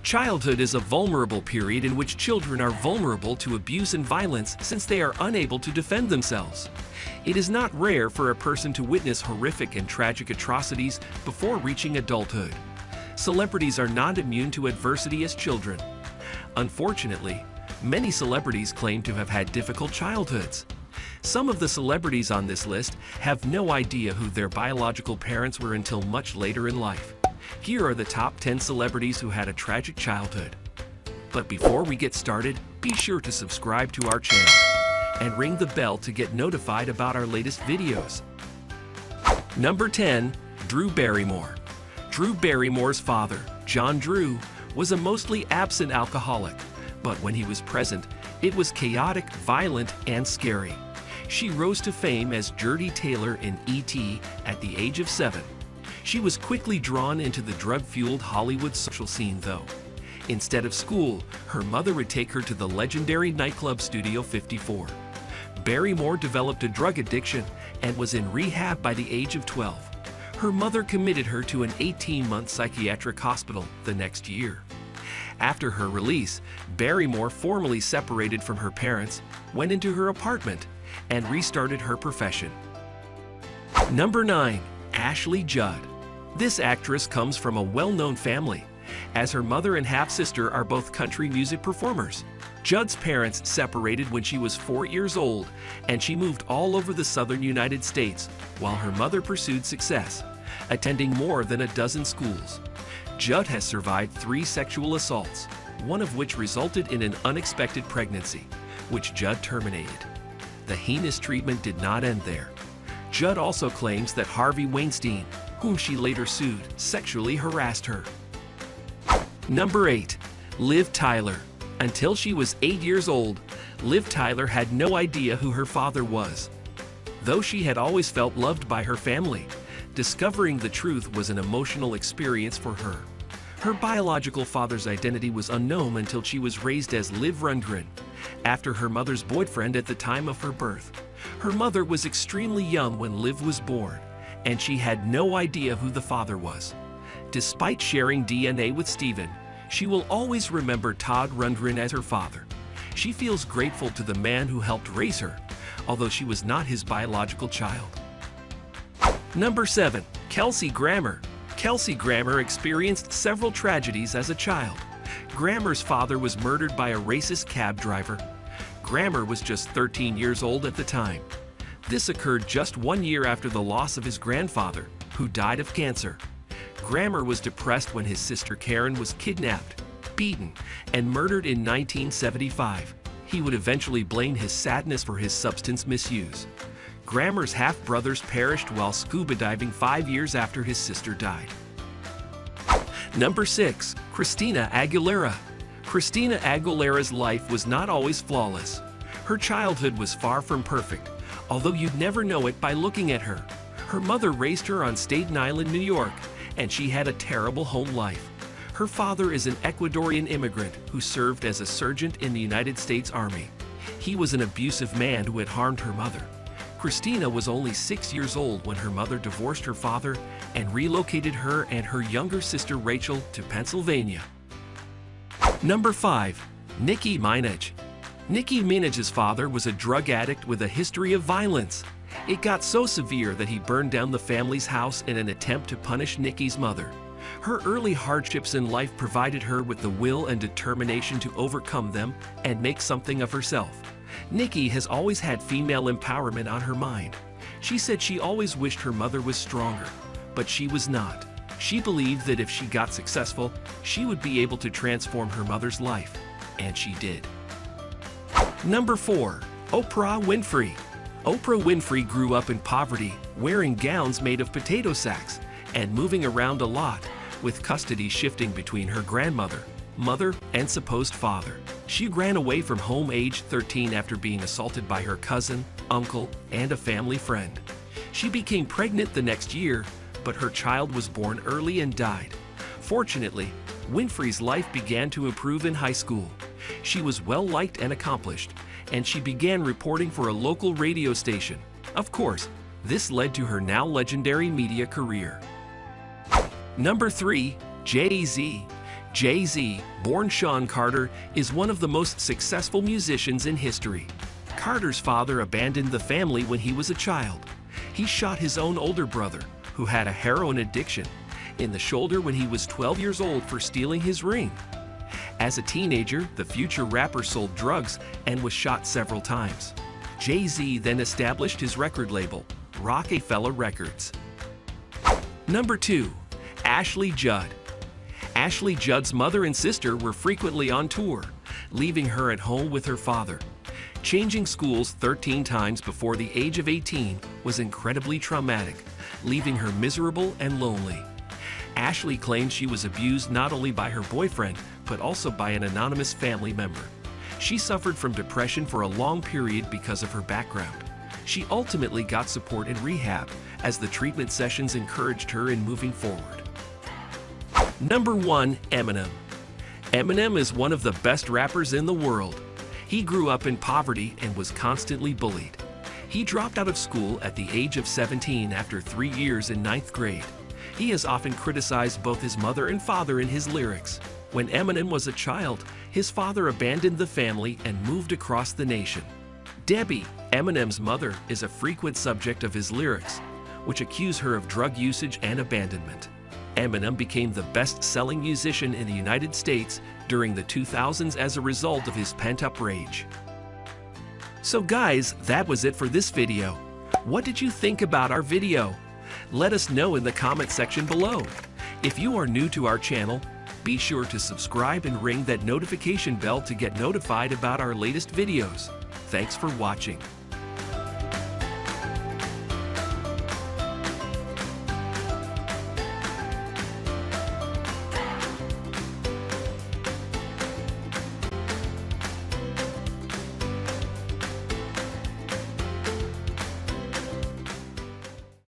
Childhood is a vulnerable period in which children are vulnerable to abuse and violence since they are unable to defend themselves. It is not rare for a person to witness horrific and tragic atrocities before reaching adulthood. Celebrities are not immune to adversity as children. Unfortunately, many celebrities claim to have had difficult childhoods. Some of the celebrities on this list have no idea who their biological parents were until much later in life. Here are the top 10 celebrities who had a tragic childhood. But before we get started, be sure to subscribe to our channel and ring the bell to get notified about our latest videos. Number 10. Drew Barrymore. Drew Barrymore's father, John Drew, was a mostly absent alcoholic, but when he was present, it was chaotic, violent, and scary. She rose to fame as Jordie Taylor in E.T. at the age of 7. She was quickly drawn into the drug-fueled Hollywood social scene, though. Instead of school, her mother would take her to the legendary nightclub Studio 54. Barrymore developed a drug addiction and was in rehab by the age of 12. Her mother committed her to an 18-month psychiatric hospital the next year. After her release, Barrymore formally separated from her parents, went into her apartment, and restarted her profession. Number 9. Ashley Judd. This actress comes from a well-known family, as her mother and half-sister are both country music performers. Judd's parents separated when she was 4 years old, and she moved all over the southern United States while her mother pursued success, attending more than a dozen schools. Judd has survived 3 sexual assaults, one of which resulted in an unexpected pregnancy, which Judd terminated. The heinous treatment did not end there. Judd also claims that Harvey Weinstein, whom she later sued, sexually harassed her. Number 8. Liv Tyler. Until she was 8 years old, Liv Tyler had no idea who her father was. Though she had always felt loved by her family, discovering the truth was an emotional experience for her. Her biological father's identity was unknown until she was raised as Liv Rundgren, after her mother's boyfriend at the time of her birth. Her mother was extremely young when Liv was born, and she had no idea who the father was. Despite sharing DNA with Steven, she will always remember Todd Rundgren as her father. She feels grateful to the man who helped raise her, although she was not his biological child. Number 7. Kelsey Grammer. Kelsey Grammer experienced several tragedies as a child. Grammer's father was murdered by a racist cab driver. Grammer was just 13 years old at the time. This occurred just 1 year after the loss of his grandfather, who died of cancer. Grammer was depressed when his sister Karen was kidnapped, beaten, and murdered in 1975. He would eventually blame his sadness for his substance misuse. Grammer's half-brothers perished while scuba diving 5 years after his sister died. Number 6. Christina Aguilera. Christina Aguilera's life was not always flawless. Her childhood was far from perfect, although you'd never know it by looking at her. Her mother raised her on Staten Island, New York, and she had a terrible home life. Her father is an Ecuadorian immigrant who served as a sergeant in the United States Army. He was an abusive man who had harmed her mother. Christina was only 6 years old when her mother divorced her father and relocated her and her younger sister Rachel to Pennsylvania. Number 5. Nicki Minaj. Nicki Minaj's father was a drug addict with a history of violence. It got so severe that he burned down the family's house in an attempt to punish Nicki's mother. Her early hardships in life provided her with the will and determination to overcome them and make something of herself. Nicki has always had female empowerment on her mind. She said she always wished her mother was stronger, but she was not. She believed that if she got successful, she would be able to transform her mother's life, and she did. Number 4. Oprah Winfrey. Oprah Winfrey grew up in poverty, wearing gowns made of potato sacks, and moving around a lot, with custody shifting between her grandmother, mother, and supposed father. She ran away from home age 13 after being assaulted by her cousin, uncle, and a family friend. She became pregnant the next year, but her child was born early and died. Fortunately, Winfrey's life began to improve in high school. She was well-liked and accomplished, and she began reporting for a local radio station. Of course, this led to her now legendary media career. Number 3. Jay-Z. Jay-Z, born Sean Carter, is one of the most successful musicians in history. Carter's father abandoned the family when he was a child. He shot his own older brother, who had a heroin addiction, in the shoulder when he was 12 years old for stealing his ring. As a teenager, the future rapper sold drugs and was shot several times. Jay-Z then established his record label, Roc-A-Fella Records. Number 2. Ashley Judd. Ashley Judd's mother and sister were frequently on tour, leaving her at home with her father. Changing schools 13 times before the age of 18 was incredibly traumatic, leaving her miserable and lonely. Ashley claimed she was abused not only by her boyfriend, but also by an anonymous family member. She suffered from depression for a long period because of her background. She ultimately got support in rehab, as the treatment sessions encouraged her in moving forward. Number 1. Eminem. Eminem is one of the best rappers in the world. He grew up in poverty and was constantly bullied. He dropped out of school at the age of 17 after 3 years in 9th grade. He has often criticized both his mother and father in his lyrics. When Eminem was a child, his father abandoned the family and moved across the nation. Debbie, Eminem's mother, is a frequent subject of his lyrics, which accuse her of drug usage and abandonment. Eminem became the best-selling musician in the United States during the 2000s as a result of his pent-up rage. So guys, that was it for this video. What did you think about our video? Let us know in the comment section below. If you are new to our channel, be sure to subscribe and ring that notification bell to get notified about our latest videos. Thanks for watching.